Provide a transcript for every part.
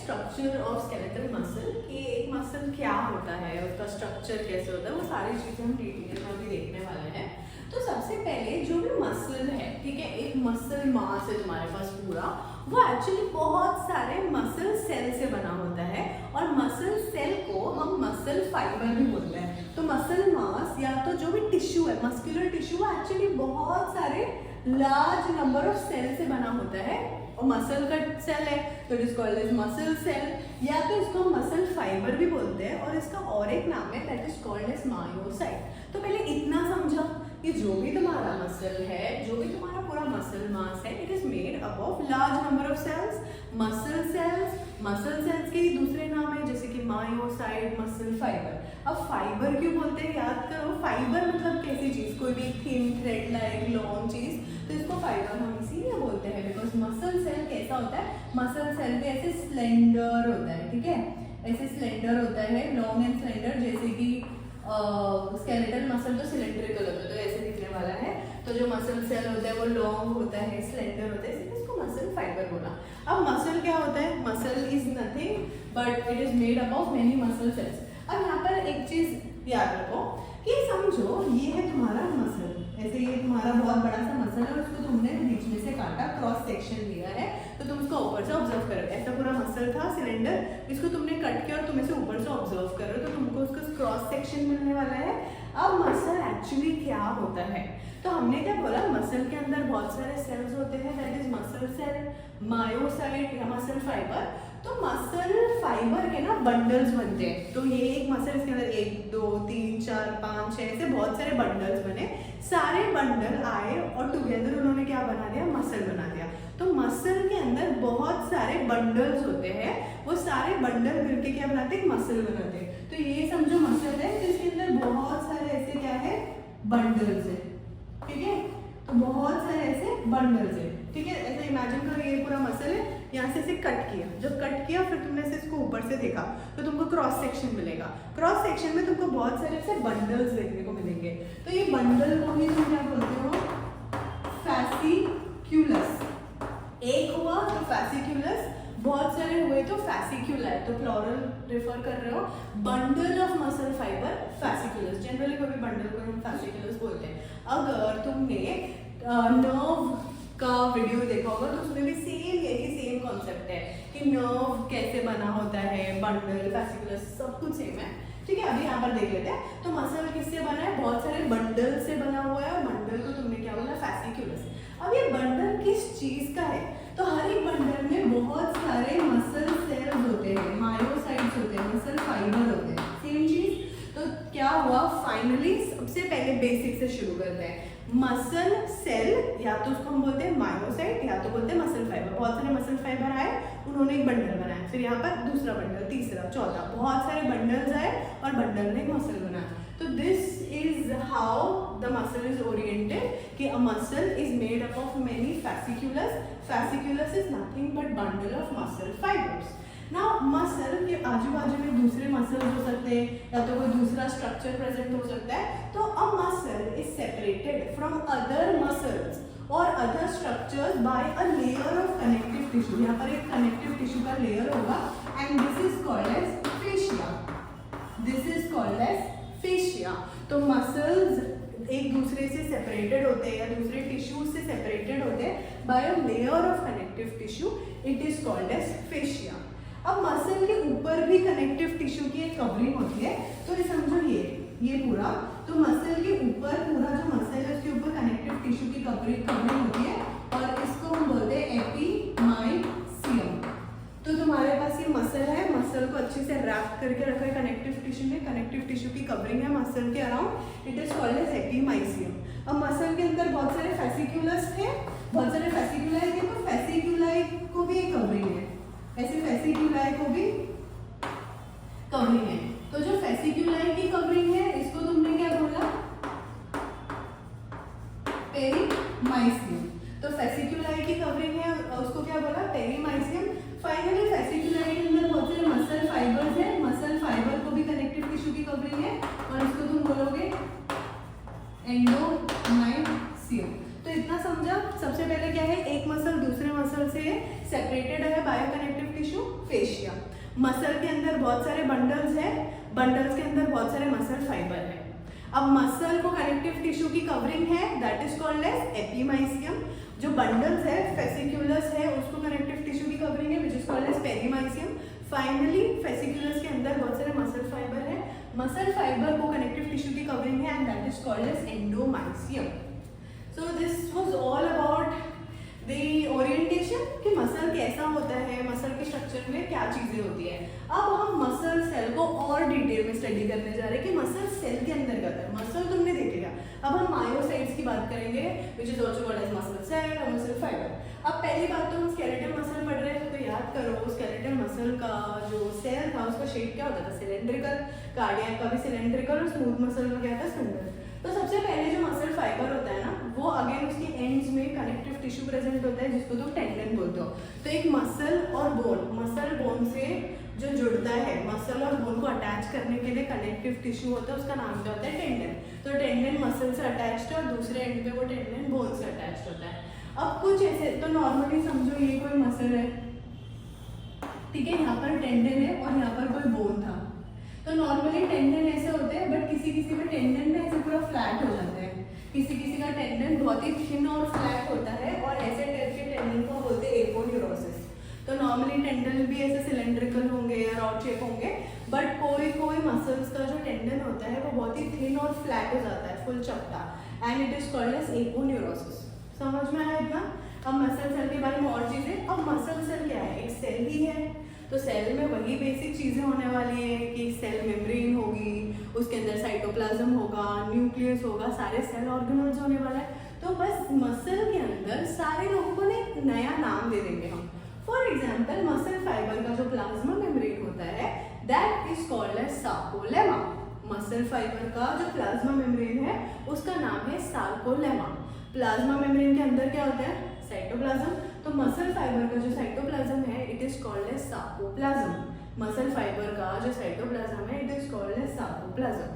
Structure of skeletal muscle कि एक muscle क्या होता है, उसका स्ट्रक्चर कैसे होता है, वो सारी चीज़ें हम डिटेल में अभी देखने वाले हैं। तो सबसे पहले जो भी मसल है, ठीक है, एक मसल मास है तुम्हारे पास पूरा, वो एक्चुअली बहुत सारे मसल सेल से बना होता है और मसल सेल को हम मसल फाइबर भी बोलते हैं। तो मसल मास या तो जो भी टिश्यू है, मस्कुलर टिश्यू, वो एक्चुअली बहुत सारे लार्ज नंबर ऑफ सेल से बना होता है और मसल का सेल है तो it is called as muscle cell, या तो इसको मसल फाइबर भी बोलते हैं और इसका और एक नाम है that is called as myocyte. तो पहले इतना समझो कि जो भी तुम्हारा मसल है, जो भी तुम्हारा पूरा मसल मास है, it is made up of large number of cells, muscle cells. Muscle cells के ही दूसरे नाम है जैसे कि मायोसाइट, मसल फाइबर। अब फाइबर क्यों बोलते हैं, याद करो, फाइबर मतलब कैसी चीज, कोई भी थिन थ्रेड लाइक लॉन्ग चीज, तो इसको फाइबर हम इसीलिए बोलते हैं बिकॉज मसल सेल कैसा होता है, मसल सेल भी ऐसे स्लेंडर होता है, ठीक है, ऐसे स्लेंडर होता है, लॉन्ग एंड स्लेंडर, जैसे कि स्केलेटल मसल तो सिलेंड्रिकल होता है तो ऐसे दिखने वाला है, तो जो मसल सेल होता है वो लॉन्ग होता है, स्लेंडर होता है, इसलिए इसको मसल फाइबर बोला। अब मसल क्या होता है, muscle is nothing but it is made up of many muscle cells. अब यहाँ पर एक चीज याद रखो कि समझो ये है तुम्हारा मसल, ऐसे ये तुम्हारा बहुत बड़ा सा मसल है और उसको तुमने बीच में से काटा, क्रॉस सेक्शन लिया है, तो तुम उसको ऊपर से ऑब्जर्व करो, ऐसा पूरा मसल था सिलेंडर, इसको तुमने कट किया और तुम इसे ऊपर से ऑब्जर्व करो तो तुमको उसका क्रॉस सेक्शन मिलने वाला है। अब मसल एक्चुअली क्या होता है, तो हमने क्या बोला, मसल के अंदर बहुत सारे सेल्स होते हैं that is muscle cell, myocyte या मसल फाइबर। तो मसल फाइबर के ना बंडल्स बनते हैं, तो ये एक मसल, इसके अंदर 1 2 3 4 5 6 ऐसे बहुत सारे बंडल्स बने, सारे बंडल आए और टुगेदर उन्होंने क्या बना दिया, मसल बना दिया। तो मसल के अंदर बहुत सारे बंडल्स होते हैं, वो सारे बंडल मिलके क्या बनाते हैं, मसल बनाते हैं। तो ये समझो मसल है, तो इसके अंदर बहुत सारे ऐसे क्या है, बंडल्स है, ठीक है, तो बहुत सारे ऐसे बंडल्स है, ठीक है। ऐसे इमेजिन करो ये पूरा मसल है, यहाँ से इसे कट किया, जब कट किया फिर तुमने इसे इसको ऊपर से देखा तो तुमको क्रॉस सेक्शन मिलेगा, क्रॉस सेक्शन में तुमको बहुत सारे ऐसे बंडल्स देखने को मिलेंगे। तो ये बंडल को ही तुम क्या बोलते हो, फैसिक्यूलस। एक हुआ तो फैसिक्यूलस, बहुत सारे हुए तो फैसिक्यूलाई, तो प्लूरल रेफर कर रहे हो, bundle of muscle fibre fasciculus, generally कोई भी बंडल को हम फैसिक्यूलस बोलते हैं। अगर तुमने नर्व का वीडियो देखा होगा तो उसमें भी सेम कॉन्सेप्ट है कि नर्व कैसे बना होता है, बंडल, फैसिकुलस, सब कुछ सेम है, ठीक है। अभी यहाँ पर देख लेते हैं, तो मसल किससे बना है, बहुत सारे बंडल से बना हुआ है और बंडल को तुमने क्या बोला, फैसिकुलस। अब ये बंडल किस चीज का है, तो हर एक बंडल में बहुत सारे मसल सेल्स होते हैं, मायोसाइट्स होते हैं, मसल फाइबर होते हैं, सेम चीज। तो क्या हुआ, फाइनली सबसे पहले बेसिक से शुरू करते हैं, मसल सेल, या तो उसको हम बोलते हैं मायोसाइट या तो बोलते हैं मसल फाइबर। बहुत सारे मसल फाइबर आए, उन्होंने एक बंडल बनाया, फिर यहाँ पर दूसरा बंडल, तीसरा, चौथा, बहुत सारे बंडल्स आए और बंडल ने एक मसल बनाया। तो this is how the muscle is oriented कि a muscle is made up of many fasciculus, fasciculus is nothing but bundle of muscle fibres. Now muscle के आजू बाजू में दूसरे मसल्स हो सकते हैं या तो कोई दूसरा स्ट्रक्चर प्रेजेंट हो सकता है, तो a muscle is separated from other muscles और other structures by a layer of connective tissue. यहाँ पर एक कनेक्टिव टिश्यू का लेयर होगा and this is called as fascia, this is called as fascia. तो मसल्स एक दूसरे से सेपरेटेड होते हैं या दूसरे टिश्यूज से सेपरेटेड होते हैं by a layer of connective tissue, it is called as fascia. अब मसल के ऊपर भी कनेक्टिव टिश्यू की एक कवरिंग होती है, तो ये समझो ये पूरा, तो मसल के ऊपर पूरा जो मसल है उसके ऊपर कनेक्टिव टिश्यू की कवरिंग होती है और इसको हम बोलते हैं एपीमाइसियम। तो तुम्हारे पास ये मसल है, मसल को अच्छे से रैप करके रखा है कनेक्टिव टिश्यू में, कनेक्टिव टिश्यू की कवरिंग है मसल के around, it is called as epimysium. अब मसल के अंदर बहुत सारे फैसिकुलस थे, बहुत सारे फैसिकुलाई थे, तो फैसिकुलाई को भी एक कवरिंग है, ऐसे फैसिकुलाई को भी कवरिंग है। तो जो फैसिकुलाई की कवरिंग है इसको तुमने क्या बोला, पेरीमाइसियम। तो फैसिकुलाई की कवरिंग है उसको क्या बोला, पेरीमाइसियम। फाइनली फैसिकुलाई के अंदर बहुत सारे मसल फाइबर्स है, मसल फाइबर को भी कनेक्टिव टिश्यू की कवरिंग है और इसको तुम बोलोगे एंडोमाइसियम। तो इतना समझा, सबसे पहले क्या है, एक मसल दूसरे मसल से सेपरेटेड है बाय कनेक्टिव टिश्यू, फेशिया। समझिएगा, मसल के अंदर बहुत सारे बंडल्स है, बंडल्स के अंदर बहुत सारे मसल फाइबर है। अब मसल को कनेक्टिव टिश्यू की कवरिंग है, that is called as epimysium. जो बंडल्स है, फेसिकुलस है, उसको कनेक्टिव टिश्यू की कवरिंग है, which is called as perimysium. Finally fasciculus के अंदर बहुत सारे मसल फाइबर है, मसल फाइबर को कनेक्टिव टिश्यू की कवरिंग है, and that is called as endomysium. So this was all about the orientation कि मसल कैसा होता है, मसल के स्ट्रक्चर में क्या चीजें होती है। अब हम मसल सेल को और डिटेल में स्टडी करने जा रहे हैं कि मसल सेल के अंदर क्या होता है। मसल तुमने देख लिया, अब हम मायोसाइट्स की बात करेंगे, which is also called as muscle cell और मसल फाइबर। अब पहली बात तो हम स्केलेटल मसल पढ़ रहे हैं, तो याद करो स्केलेटल मसल का जो सेल था उसका शेप क्या होता था, सिलेंड्रिकल। कार्डियक का भी सिलेंड्रिकल और स्मूथ मसल का क्या था, स्पिंडल। तो सबसे पहले जो मसल फाइबर होता है ना, वो अगेन उसके एंड्स में कनेक्टिव टिश्यू प्रेजेंट होता है, जिसको तुम टेंडन बोलते हो। तो एक मसल और बोन, मसल बोन से जो जुड़ता है, मसल और बोन को अटैच करने के लिए कनेक्टिव टिश्यू होता है, उसका नाम क्या होता है, टेंडन। तो टेंडन मसल से अटैच्ड है और दूसरे एंड पे वो टेंडन बोन से अटैच्ड होता है। अब कुछ ऐसे, तो नॉर्मली समझो ये कोई मसल है, ठीक है, यहाँ पर टेंडन है और यहाँ पर कोई बोन था। तो नॉर्मली टेंडन ऐसे होते हैं, बट किसी किसी में टेंडन में ऐसे पूरा फ्लैट हो जाते हैं, किसी किसी का टेंडन बहुत ही थिन और फ्लैट होता है, और ऐसे टाइप के टेंडन को बोलते हैं एपोन्यूरोसिस। तो नॉर्मली टेंडन भी ऐसे सिलेंड्रिकल होंगे या रॉड शेप होंगे, बट कोई कोई मसल्स का जो टेंडन होता है वो बहुत ही थिन और फ्लैट हो जाता है, फुल चपटा, and it is called as aponeurosis. समझ में आया इतना? अब मसल सेल के बारे में और चीजें। अब मसल सेल क्या है, एक सेल ही है, तो सेल में वही बेसिक चीजें होने वाली है कि सेल मेम्ब्रेन होगी, उसके अंदर साइटोप्लाज्म होगा, न्यूक्लियस होगा, सारे सेल ऑर्गेनल्स होने वाला है। तो बस मसल के अंदर सारे लोगों को एक नया नाम दे देंगे हम। फॉर एग्जाम्पल मसल फाइबर का जो प्लाज्मा मेम्ब्रेन होता है, that is called as sarcolemma. Muscle fibre का जो प्लाज्मा मेम्ब्रेन है उसका नाम है सार्कोलेमा। प्लाज्मा मेम्ब्रेन के अंदर क्या होता है, साइटोप्लाज्म। तो मसल फाइबर का जो साइटोप्लाज्म है, it is called as sarcoplasm. Muscle fibre का जो साइटोप्लाज्म है, it is called as sarcoplasm.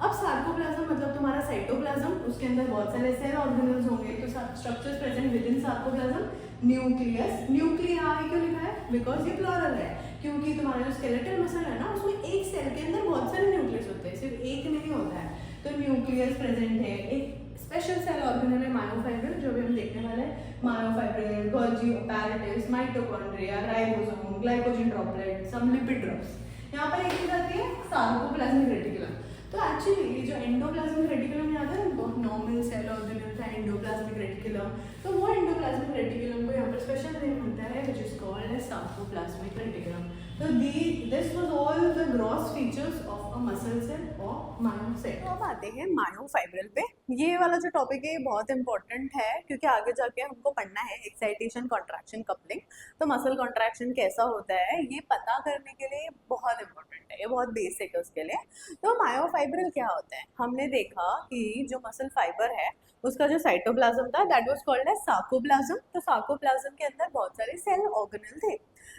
अब सार्कोप्लाज्म मतलब तुम्हारा साइटोप्लाज्म, उसके अंदर बहुत सारे सेल ऑर्गेनल्स होंगे, तो structures present with in sarcoplasm. Nucleus, nuclei क्यों लिखा है, बिकॉज ये प्लूरल है, क्योंकि तुम्हारा जो स्केलेटल मसल है ना, उसमें एक सेल के अंदर बहुत सारे न्यूक्लियस होते हैं, सिर्फ एक नहीं होता है। तो न्यूक्लियस प्रेजेंट है। एक स्पेशल सेल ऑर्गेनल है मायोफाइब्रिल, जो भी हम देखने वाले हैं। Myofibril, Golgi apparatus, mitochondria, ribosome, glycogen droplet, some lipid drops. यहाँ पर एक चीज आती है सार्कोप्लाज्मिक रेटिकुलम। तो एक्चुअली ये जो एंडोप्लाज्मिक रेटिकुलम याद है उनको, नॉर्मल सेल ऑर्गेनल था एंडोप्लाज्मिक रेटिकुलम, तो वो एंडोप्लाज्मिक रेटिकुलम को यहाँ पर स्पेशल नेम मिलता है, which is called as sarcoplasmic reticulum. तो this was all the gross features of a muscle cell और मायोसाइट। तो अब आते हैं मायोफाइब्रिल पे। ये वाला जो टॉपिक है ये बहुत इंपॉर्टेंट है, क्योंकि आगे जाके हमको पढ़ना है एक्साइटेशन, कॉन्ट्रैक्शन, कपलिंग। तो मसल कॉन्ट्रैक्शन कैसा होता है ये पता करने के लिए बहुत इंपॉर्टेंट है, ये बहुत बेसिक है उसके लिए। तो मायोफाइब्रिल क्या होता है, हमने देखा कि जो मसल फाइबर है उसका जो साइटोप्लाज्म था, that was called as sarcoplasm. तो सार्कोप्लाज्म के अंदर बहुत सारे सेल ऑर्गेनल थे।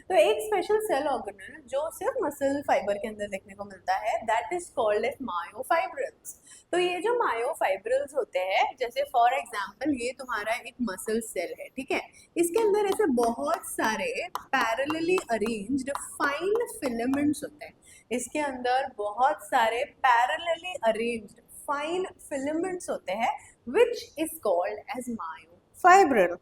तो एक स्पेशल सेल ऑर्गेनल जो सिर्फ मसल फाइबर के अंदर देखने को मिलता है, that is called as myofibrils. तो ये जो मायोफाइब्रिल्स होते हैं, जैसे फॉर एग्जांपल ये तुम्हारा एक मसल सेल है, ठीक है, इसके अंदर ऐसे बहुत सारे पैरेलली अरेंज्ड फाइन फिलामेंट्स होते हैं। इसके अंदर बहुत सारे पैरेलली अरेंज्ड फाइन फिलामेंट्स होते हैं, which is called as myofibril,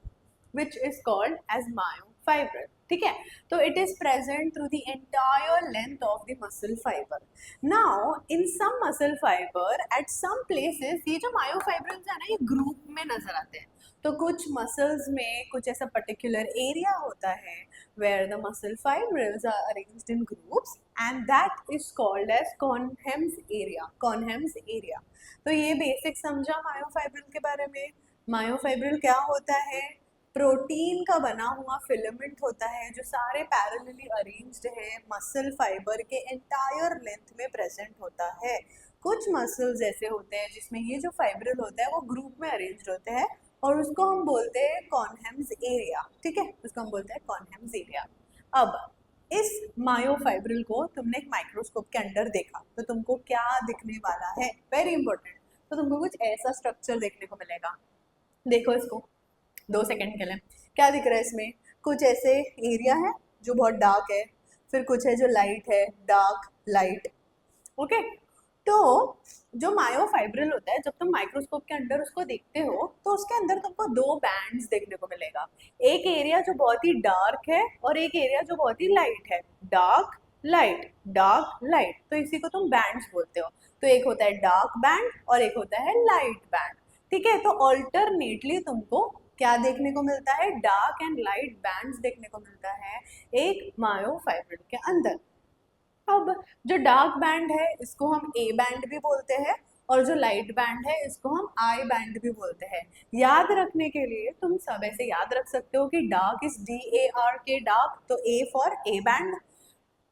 which is called as myofibril, ठीक है। तो it is present through the entire length of the muscle fiber. Now in some muscle fiber at some places ये जो myofibrils है ना, ये ग्रुप में नजर आते हैं। तो कुछ मसल्स में कुछ ऐसा पर्टिकुलर एरिया होता है where the muscle fibrils are arranged in groups and that is called as Cohen's area, Cohen's area। तो ये बेसिक समझा मायोफाइब्रिल के बारे में। मायोफाइब्रिल क्या होता है, प्रोटीन का बना हुआ फिलामेंट होता है जो सारे पैरेलली अरेंज्ड है, मसल फाइबर के एंटायर लेंथ में प्रेजेंट होता है। कुछ मसल्स ऐसे होते हैं जिसमें ये जो फाइब्रिल होता है वो ग्रुप में अरेंज्ड होते हैं, और उसको हम बोलते हैं कॉनहेम्स एरिया, ठीक है, उसको हम बोलते हैं कॉनहेम्स एरिया। अब इस मायोफाइब्रिल को तुमने एक माइक्रोस्कोप के अंदर देखा तो तुमको क्या दिखने वाला है, वेरी इंपॉर्टेंट। तो तुमको कुछ ऐसा स्ट्रक्चर देखने को मिलेगा। देखो इसको 2 सेकंड के लिए, क्या दिख रहा है इसमें, कुछ ऐसे एरिया है जो बहुत डार्क है, फिर कुछ है जो लाइट है, डार्क, लाइट। ओके, तो जो मायोफाइब्रिल होता है, जब तुम माइक्रोस्कोप के अंदर उसको देखते हो तो उसके अंदर तुमको दो बैंड्स देखने को मिलेगा। एक एरिया जो बहुत ही डार्क है और एक एरिया जो बहुत ही लाइट है। डार्क लाइट, डार्क लाइट, तो इसी को तुम बैंड्स बोलते हो। तो एक होता है डार्क बैंड और एक होता है लाइट बैंड। ठीक है, तो ऑल्टरनेटली तुमको क्या देखने को मिलता है, डार्क एंड लाइट बैंड्स देखने को मिलता है एक मायोफाइब्रिल के अंदर। अब जो डार्क बैंड है इसको हम ए बैंड भी बोलते हैं और जो लाइट बैंड है इसको हम आई बैंड भी बोलते हैं। याद रखने के लिए तुम सब ऐसे याद रख सकते हो कि डार्क इज DARK, डार्क, तो A for A band,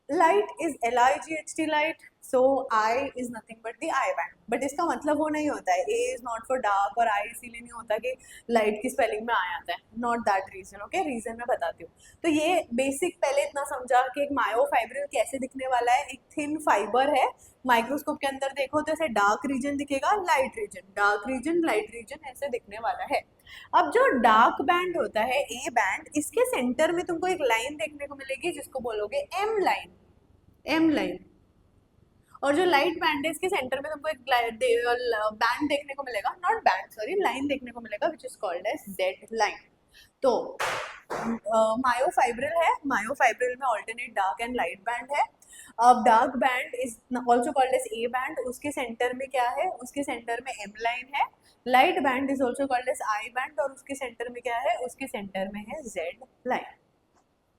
light is LIGHT light, so I is nothing but the I band, but इसका मतलब वो नहीं होता है A is not for dark और I इसीलिए नहीं होता कि light की spelling में I आता है, not that reason, okay, reason मैं बताती हूँ। तो ये basic पहले इतना समझा कि एक मायोफाइब्रिल कैसे दिखने वाला है। एक थिन फाइबर है, माइक्रोस्कोप के अंदर देखो तो ऐसे डार्क रीजन दिखेगा, light region, dark region, light region, ऐसे दिखने वाला है। अब जो डार्क बैंड होता है ए बैंड, इसके सेंटर में तुमको एक लाइन देखने को मिलेगी जिसको बोलोगे एम लाइन, एम लाइन। और जो लाइट बैंड है इसके सेंटर में तुमको एक बैंड देखने को मिलेगा, नॉट बैंड सॉरी, लाइन देखने को मिलेगा which is called as Z line. तो मायोफाइब्रिल है, मायोफाइब्रिल में alternate dark and light band है। अब dark band is also called as A band, उसके सेंटर में क्या है, उसके सेंटर में एम लाइन है। Light band is also called as I band और उसके सेंटर में क्या है, उसके सेंटर में है Z line.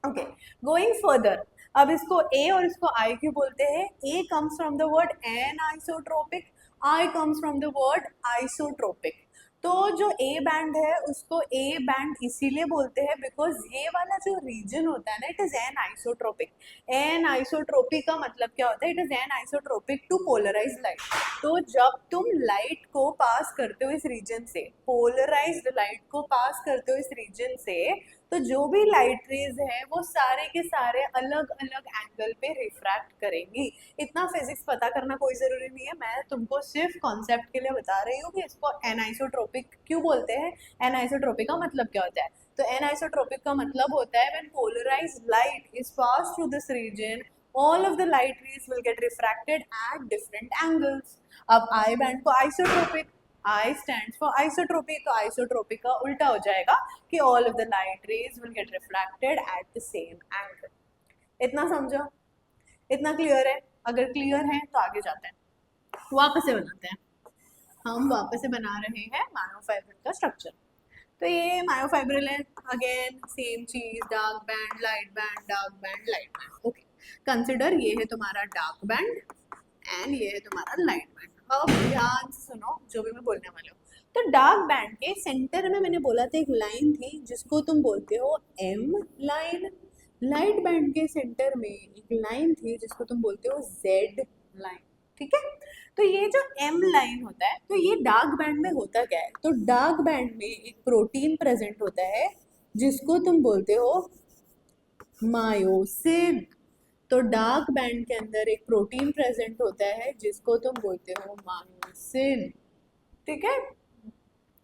Okay, going further, अब इसको ए और इसको आई क्यों बोलते हैं? A comes from the word anisotropic, I comes from the word isotropic. तो जो ए बैंड है उसको ए बैंड इसीलिए बोलते हैं बिकॉज ये वाला जो रीजन होता है ना, it is anisotropic. Anisotropic का मतलब क्या होता है? It is anisotropic to polarise light. तो जब तुम लाइट को पास करते हो इस रीजन से, पोलराइज्ड लाइट को पास करते हो इस रीजन से, तो जो भी लाइट रेज है वो सारे के सारे अलग अलग एंगल पे रिफ्रैक्ट करेंगी। इतना फिजिक्स पता करना कोई जरूरी नहीं है, मैं तुमको सिर्फ कॉन्सेप्ट के लिए बता रही हूँ कि इसको एनाइसोट्रोपिक क्यों बोलते हैं। एनाइसोट्रोपिक का मतलब क्या होता है? तो एनाइसोट्रोपिक का मतलब होता है when polarised light is pass through this region, all of the light rays will get refracted at different angles. अब आई बैंड को isotropic, I stands for isotropy, तो आइसोट्रोपिक का उल्टा हो जाएगा कि all of the light rays will get refracted at the same angle. इतना समझो? इतना क्लियर है? अगर क्लियर है तो आगे जाते हैं, वापस से बनाते हैं। हम वापस से बना रहे हैं मायोफाइब्रिल का स्ट्रक्चर। तो ये मायोफाइब्रिल है, अगेन सेम चीज, dark band, light band, dark band, light band. Okay, consider ये है तुम्हारा डार्क बैंड एंड ये है तुम्हारा लाइट बैंड। अब ध्यान से सुनो जो भी मैं बोलने वाली हूँ। तो डार्क बैंड के सेंटर में मैंने बोला था एक लाइन थी जिसको तुम बोलते हो एम लाइन। लाइट बैंड के सेंटर में एक लाइन थी जिसको तुम बोलते हो जेड लाइन। ठीक है, तो ये जो एम लाइन होता है, तो ये डार्क बैंड में होता क्या है? तो डार्क बैंड में एक प्रोटीन प्रेजेंट होता है जिसको तुम बोलते हो मायोसिन। तो डार्क बैंड के अंदर एक प्रोटीन प्रेजेंट होता है जिसको तुम बोलते हो मायोसिन। ठीक है,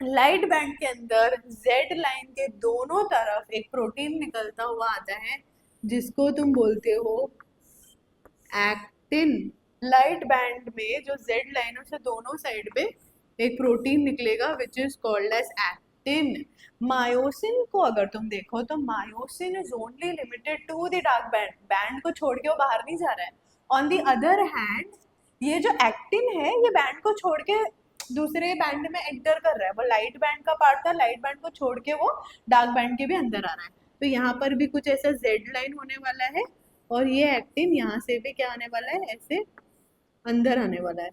लाइट बैंड के अंदर जेड लाइन के दोनों तरफ एक प्रोटीन निकलता हुआ आता है जिसको तुम बोलते हो एक्टिन। लाइट बैंड में जो जेड लाइन है उससे दोनों साइड पे एक प्रोटीन निकलेगा which is called as actin. Myosin को अगर तुम देखो तो myosin is only limited to the dark band, band को छोड़ के वो बाहर नहीं जा रहा है। ऑन द अदर हैंड ये जो एक्टिन है ये बैंड को छोड़ के दूसरे बैंड में एंटर कर रहा है, वो लाइट बैंड का पार्ट था, लाइट बैंड को छोड़ के वो डार्क बैंड के भी अंदर आ रहा है। तो यहाँ पर भी कुछ ऐसा जेड लाइन होने वाला है और ये एक्टिन यहाँ से भी क्या आने वाला है, ऐसे अंदर आने वाला है।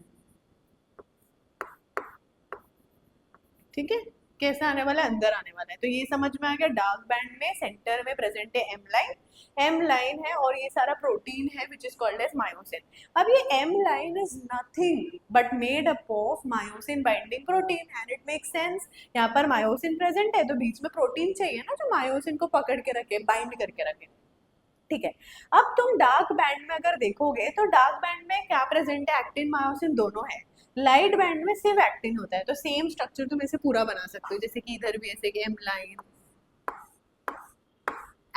ठीक है, कैसा आने वाला है? अंदर आने वाला है। तो ये समझ में आ गया, डार्क बैंड में सेंटर में प्रेजेंट है एम लाइन, एम लाइन है और ये सारा प्रोटीन है which is called as myosin. अब ये M line is nothing but made up of myosin binding protein and it makes sense. यहाँ पर मायोसिन प्रेजेंट है तो बीच में प्रोटीन चाहिए ना जो मायोसिन को पकड़ के रखे, बाइंड करके रखे। ठीक है, अब तुम डार्क बैंड में अगर देखोगे तो डार्क बैंड में क्या प्रेजेंट है? एक्टिन मायोसिन दोनों है। लाइट बैंड में सिर्फ एक्टिन होता है। तो सेम स्ट्रक्चर तुम इसे पूरा बना सकते हो, जैसे कि इधर भी ऐसे कि M line,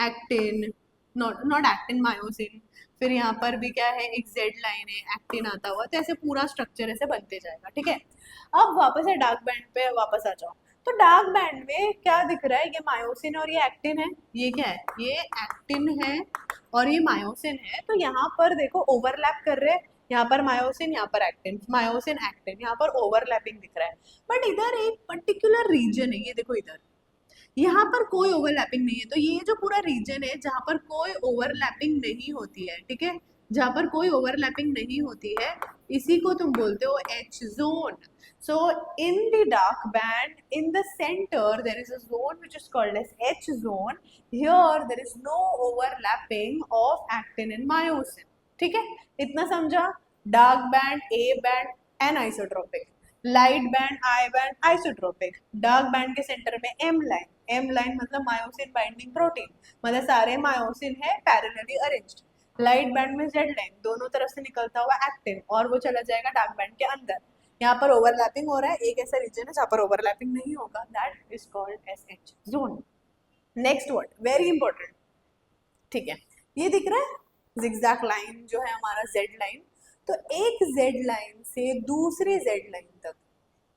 actin, not actin, myosin. फिर यहाँ पर भी क्या है, एक जेड लाइन है, एक्टिन आता हुआ, तो ऐसे पूरा स्ट्रक्चर ऐसे बनते जाएगा, ठीक है। अब वापस है डार्क बैंड पे वापस आ जाओ। तो डार्क बैंड में क्या दिख रहा है, ये मायोसिन और ये एक्टिन है, ये क्या है, ये एक्टिन है और ये मायोसिन है। तो यहाँ पर देखो ओवरलैप कर रहे हैं, यहाँ पर मायोसिन, यहाँ पर एक्टिन, मायोसिन एक्टिन, यहाँ पर ओवरलैपिंग दिख रहा है। बट इधर एक पर्टिकुलर रीजन है, ये देखो इधर, यहाँ पर कोई ओवरलैपिंग नहीं है। तो ये जो पूरा रीजन है जहाँ पर कोई ओवरलैपिंग नहीं होती है, ठीक है, जहाँ पर कोई ओवरलैपिंग नहीं होती है, इसी को तुम बोलते हो H zone. So in the dark band, in the center, there is a zone which is called as H zone. Here there is no overlapping of actin and myosin. ठीक है, इतना समझा। Dark band, A band, anisotropic. Light band, I band, isotropic. Dark band के centre में M line, M line मतलब myosin binding protein, मतलब सारे myosin है पैरेलली अरेंज्ड। लाइट बैंड में जेड लाइन, दोनों तरफ से निकलता हुआ एक्टिन, और वो चला जाएगा डार्क बैंड के अंदर। यहाँ पर ओवरलैपिंग हो रहा है, एक ऐसा रीजन है जहाँ पर ओवरलैपिंग नहीं होगा, that is called S H zone. Next word very important, ठीक है, ये दिख रहा है जिगजैग लाइन जो है हमारा जेड लाइन। तो एक जेड लाइन से दूसरे जेड लाइन तक,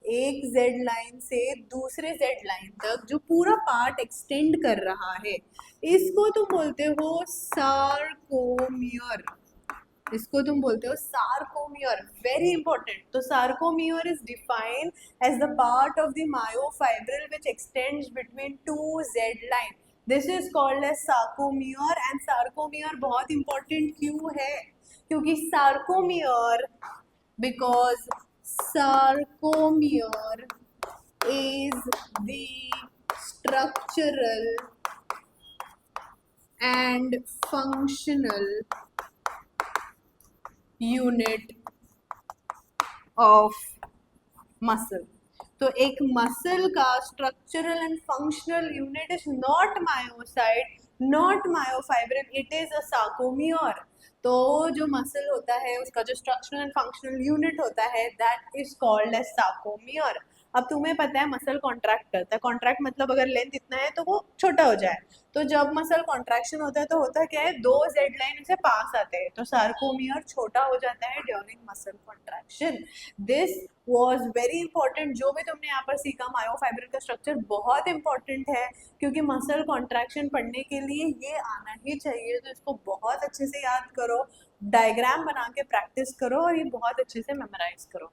एक जेड लाइन से दूसरे जेड लाइन तक जो पूरा पार्ट एक्सटेंड कर रहा है, इसको तुम बोलते हो सार्कोमियर। इसको तुम बोलते हो सार्कोमियर, वेरी इंपॉर्टेंट। तो sarcomere is defined as the part of the myofibril which extends between two Z line, this is called as sarcomere. And sarcomere बहुत इंपॉर्टेंट क्यों है, क्योंकि sarcomere, because sarcomere is the structural and functional unit of muscle. तो एक muscle का structural and functional unit is not myocyte, not myofibril, it is a sarcomere. तो जो muscle होता है उसका जो स्ट्रक्चरल एंड फंक्शनल यूनिट होता है that is called as sarcomere. अब तुम्हें पता है मसल कॉन्ट्रैक्ट करता है, कॉन्ट्रैक्ट मतलब अगर लेंथ इतना है तो वो छोटा हो जाए। तो जब मसल कॉन्ट्रैक्शन होता है तो होता क्या है, दो जेड लाइन इसे पास आते हैं, तो सार्कोमियर छोटा हो जाता है during muscle contraction. This was very important. जो भी तुमने यहाँ पर सीखा मायोफाइब्रिल का स्ट्रक्चर बहुत इंपॉर्टेंट है, क्योंकि मसल कॉन्ट्रैक्शन पढ़ने के लिए ये आना ही चाहिए। तो इसको बहुत अच्छे से याद करो, डायग्राम बना के प्रैक्टिस करो और ये बहुत अच्छे से मेमोराइज करो।